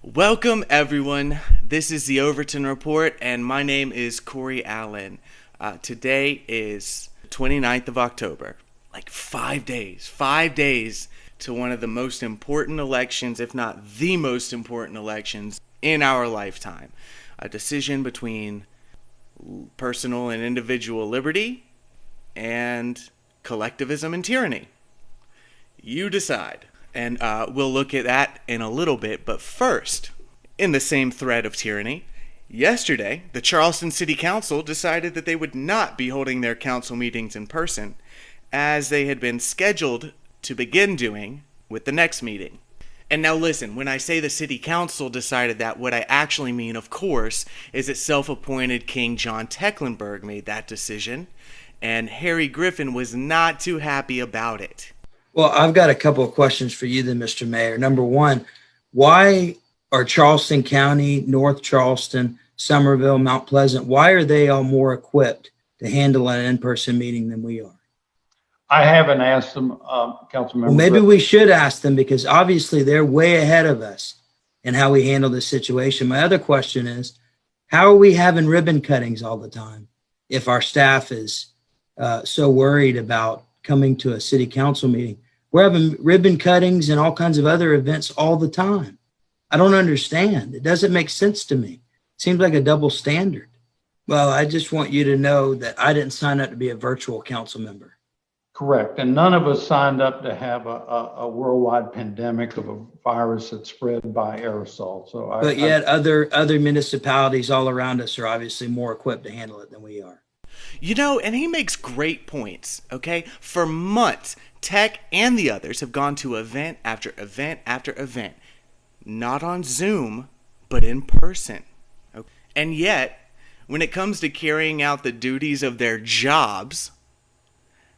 Welcome, everyone. This is the Overton Report, and my name is Corey Allen. Today is the 29th of October. Like 5 days to one of the most important elections, if not the most important elections in our lifetime. A decision between personal and individual liberty and collectivism and tyranny. You decide. And we'll look at that in a little bit. But first, in the same thread of tyranny, yesterday, the Charleston City Council decided that they would not be holding their council meetings in person, as they had been scheduled to begin doing with the next meeting. And now listen, when I say the City Council decided that, what I actually mean, of course, is that self-appointed King John Tecklenburg made that decision, and Harry Griffin was not too happy about it. Well, I've got a couple of questions for you then, Mr. Mayor. Number one, why are Charleston County, North Charleston, Somerville, Mount Pleasant, why are they all more equipped to handle an in-person meeting than we are? I haven't asked them, council members. Well, maybe we should ask them, because obviously they're way ahead of us in how we handle this situation. My other question is, how are we having ribbon cuttings all the time if our staff is so worried about coming to a city council meeting? We're having ribbon cuttings and all kinds of other events all the time. I don't understand. It doesn't make sense to me. It seems like a double standard. Well, I just want you to know that I didn't sign up to be a virtual council member. Correct. And none of us signed up to have a worldwide pandemic of a virus that's spread by aerosol. But yet other municipalities all around us are obviously more equipped to handle it than we are. You know, and he makes great points, okay? For months, Tech and the others have gone to event after event after event. Not on Zoom, but in person. Okay? And yet, when it comes to carrying out the duties of their jobs,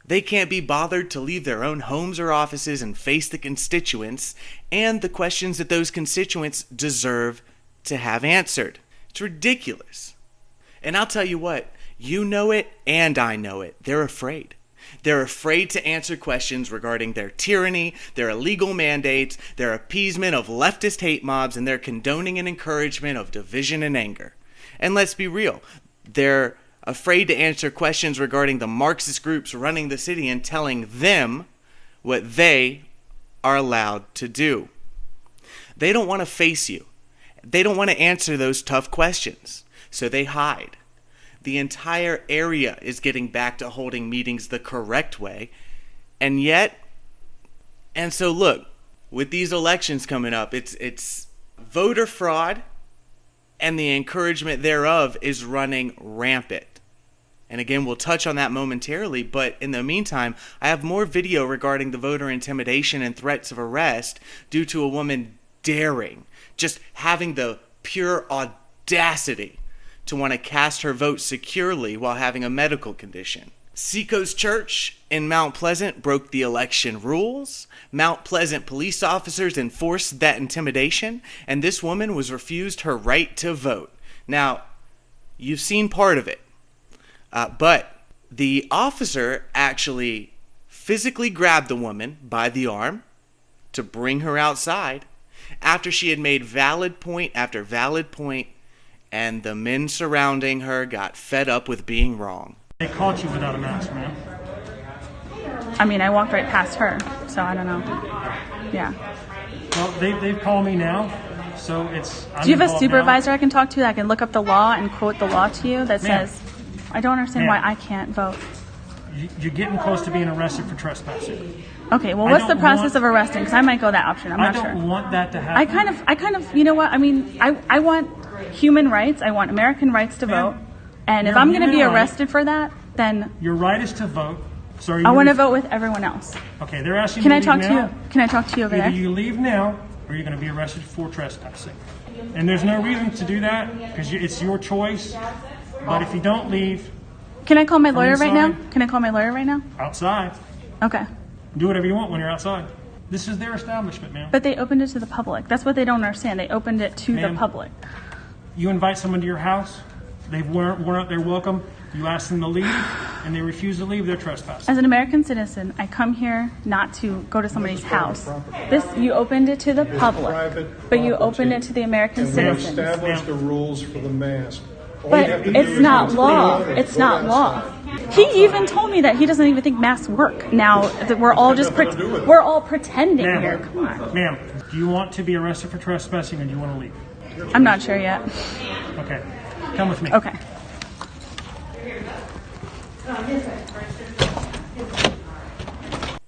they can't be bothered to leave their own homes or offices and face the constituents and the questions that those constituents deserve to have answered. It's ridiculous. And I'll tell you what, you know it and I know it. They're afraid. They're afraid to answer questions regarding their tyranny, their illegal mandates, their appeasement of leftist hate mobs, and their condoning and encouragement of division and anger. And let's be real, they're afraid to answer questions regarding the Marxist groups running the city and telling them what they are allowed to do. They don't want to face you. They don't want to answer those tough questions, so they hide. The entire area is getting back to holding meetings the correct way. And so look, with these elections coming up, it's voter fraud, and the encouragement thereof is running rampant. And again, we'll touch on that momentarily, but in the meantime, I have more video regarding the voter intimidation and threats of arrest due to a woman daring, just having the pure audacity to want to cast her vote securely while having a medical condition. Seacoast Church in Mount Pleasant broke the election rules. Mount Pleasant police officers enforced that intimidation, and this woman was refused her right to vote. Now, you've seen part of it, but the officer actually physically grabbed the woman by the arm to bring her outside after she had made valid point after valid point, and the men surrounding her got fed up with being wrong. They caught you without a mask, man. I mean, I walked right past her, so I don't know. Yeah. Well, they've called me now, so it's... Do you have a supervisor I can talk to that can look up the law and quote the law to you that says, I don't understand why I can't vote? You're getting close to being arrested for trespassing. Okay, well, what's the process of arresting? Because I might go that option. I'm not sure. I don't want that to happen. I kind of, you know what? I mean, I want human rights. I want American rights to vote. And if I'm going to be arrested for that, then your right is to vote. So I want to vote with everyone else. Okay, they're asking you to leave now. Can I talk to you over there? Either you leave now, or you're going to be arrested for trespassing. And there's no reason to do that because it's your choice. But if you don't leave, can I call my lawyer right now? Can I call my lawyer right now? Outside. Okay. Do whatever you want when you're outside. This is their establishment, ma'am. But they opened it to the public. That's what they don't understand. They opened it to the public. You invite someone to your house, They weren't their welcome. You ask them to leave, and they refuse to leave. They're trespassing. As an American citizen, I come here not to go to somebody's house. This, you opened it to the public, but you opened it to the American citizens. Established the rules for the mask. But it's not law. It's not law. He even told me that he doesn't even think masks work. Now that we're all just we're all pretending here. Come on. Ma'am, do you want to be arrested for trespassing, or do you want to leave? I'm not sure yet. Okay, come with me. Okay.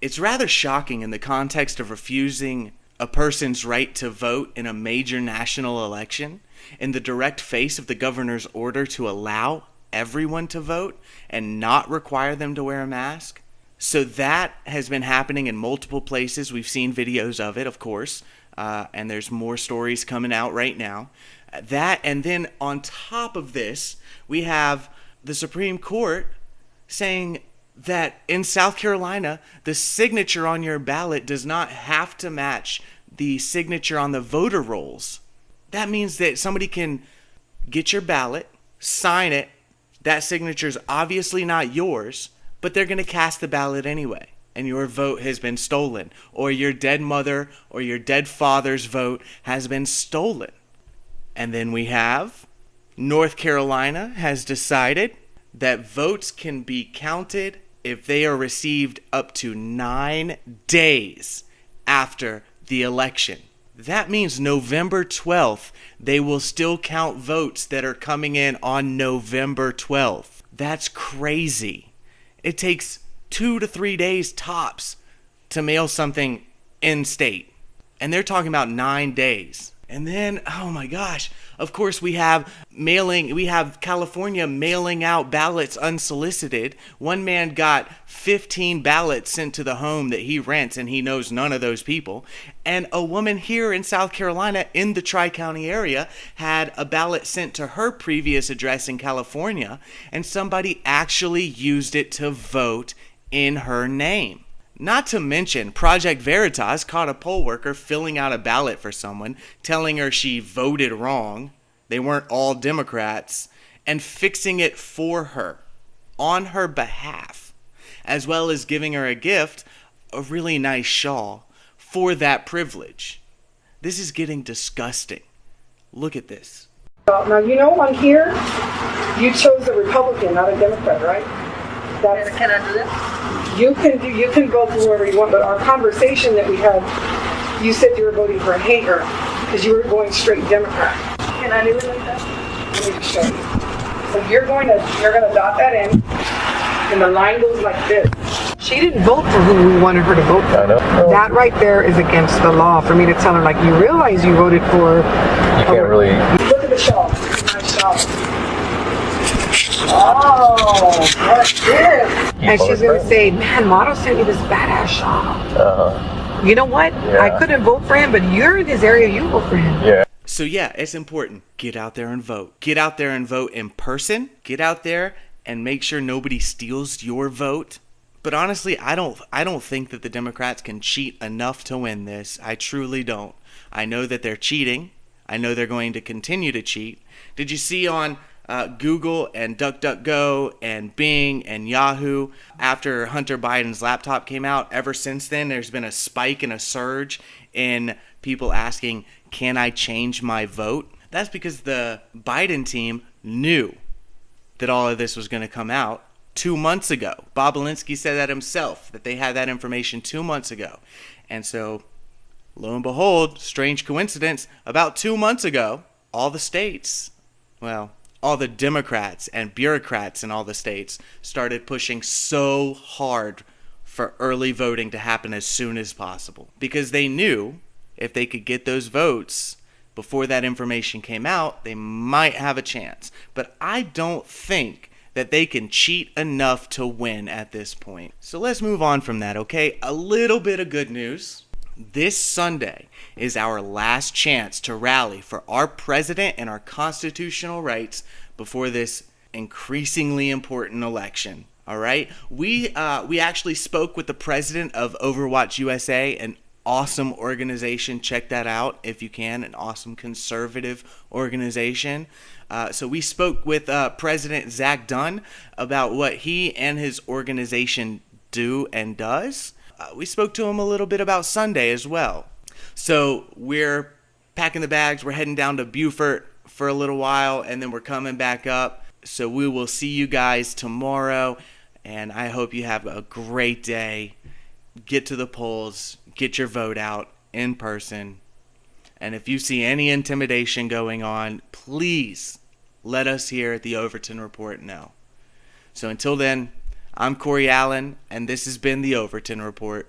It's rather shocking in the context of refusing a person's right to vote in a major national election, in the direct face of the governor's order to allow everyone to vote and not require them to wear a mask. So that has been happening in multiple places. We've seen videos of it, of course, and there's more stories coming out right now. That, and then on top of this, we have the Supreme Court saying that in South Carolina, the signature on your ballot does not have to match the signature on the voter rolls. That means that somebody can get your ballot, sign it, that signature is obviously not yours, but they're going to cast the ballot anyway, and your vote has been stolen, or your dead mother or your dead father's vote has been stolen. And then we have North Carolina has decided that votes can be counted if they are received up to 9 days after the election. That means November 12th, they will still count votes that are coming in on November 12th. That's crazy. It takes 2 to 3 days tops to mail something in state. And they're talking about 9 days. And then, oh my gosh, of course we have California mailing out ballots unsolicited. One man got 15 ballots sent to the home that he rents, and he knows none of those people. And a woman here in South Carolina in the Tri-County area had a ballot sent to her previous address in California, and somebody actually used it to vote in her name. Not to mention, Project Veritas caught a poll worker filling out a ballot for someone, telling her she voted wrong, they weren't all Democrats, and fixing it for her, on her behalf, as well as giving her a gift, a really nice shawl, for that privilege. This is getting disgusting. Look at this. Now, you know, on here, you chose a Republican, not a Democrat, right? Can I do that? You can vote for whoever you want, but our conversation that we had, you said you were voting for a hater because you were going straight Democrat. Can I do it like that? Let me just show you. So you're gonna dot that in, and the line goes like this. She didn't vote for who we wanted her to vote for. I know. That right there is against the law for me to tell her, like, you realize you voted for. You can't really. Look at the shawl. Nice shawl. Oh, what's this? And she's going to say, man, Motto sent me this badass shawl. You know what? Yeah. I couldn't vote for him, but you're in his area, you vote for him. Yeah. So yeah, it's important. Get out there and vote. Get out there and vote in person. Get out there and make sure nobody steals your vote. But honestly, I don't think that the Democrats can cheat enough to win this. I truly don't. I know that they're cheating. I know they're going to continue to cheat. Did you see on Google and DuckDuckGo and Bing and Yahoo, after Hunter Biden's laptop came out, ever since then there's been a spike and a surge in people asking, can I change my vote? That's because the Biden team knew that all of this was going to come out 2 months ago. Bob Alinsky said that himself, that they had that information 2 months ago. And so, lo and behold, strange coincidence, about 2 months ago, all the states, well, all the Democrats and bureaucrats in all the states started pushing so hard for early voting to happen as soon as possible. Because they knew if they could get those votes before that information came out, they might have a chance. But I don't think that they can cheat enough to win at this point. So let's move on from that, okay? A little bit of good news. This Sunday is our last chance to rally for our president and our constitutional rights before this increasingly important election. All right? We actually spoke with the president of Overwatch USA, an awesome organization. Check that out if you can. An awesome conservative organization. So we spoke with President Zach Dunn about what he and his organization do and does. We spoke to him a little bit about Sunday as well. So we're packing the bags. We're heading down to Beaufort for a little while, and then we're coming back up. So we will see you guys tomorrow, and I hope you have a great day. Get to the polls. Get your vote out in person. And if you see any intimidation going on, please let us here at the Overton Report know. So until then, I'm Corey Allen, and this has been the Overton Report.